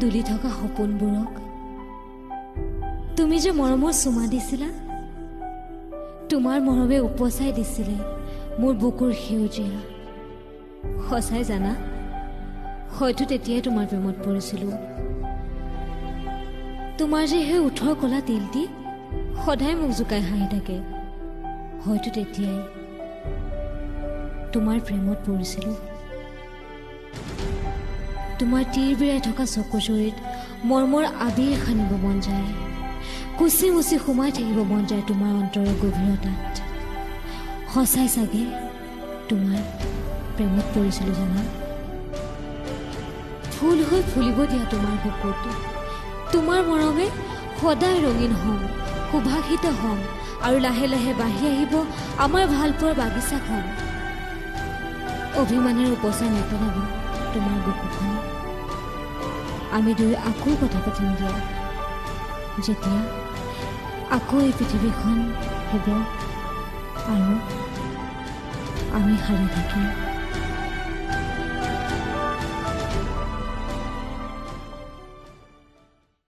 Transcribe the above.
দুলি থকা সপোনবোৰক তুমি যে মৰমৰ চুমা দিছিলা তোমাৰ মৰমে উপচাই দিছিলে মোৰ বুকুৰ সেউজীয়া সঁচাই জানা হয়তো তেতিয়াই তোমাৰ প্ৰেমত পৰিছিলোঁ তোমাৰ যে সেই ওঠৰ কলা তিলটি সদায় মোক জোকাই হাঁহি থাকে হয়তো তেতিয়াই তোমাৰ প্ৰেমত পৰিছিলোঁ তোমাৰ তীৰবিৰাই থকা চকুজুৰিত মৰমৰ আবিৰ সানিব মন যায় কুচি মুচি সোমাই থাকিব মন যায় তোমাৰ অন্তৰৰ গভীৰতাত সঁচাই চাগে তোমাৰ প্ৰেমত পৰিছিলোঁ জানা ফুল হৈ ফুলিব দিয়া তোমাৰ বুকুত তোমাৰ মৰমে সদায় ৰঙীন হ'ম সুভাষিত হ'ম আৰু লাহে লাহে বাঢ়ি আহিব আমাৰ ভালপোৱাৰ বাগিচাখন অভিমানেৰে উপচাই নেপেলাব তোমাৰ বুকুখন আমি দুই আকৌ কথা পাতিম দিয়া যেতিয়া আকৌ এই পৃথিৱীখন হ'ব আৰু আমি সাৰি থাকিম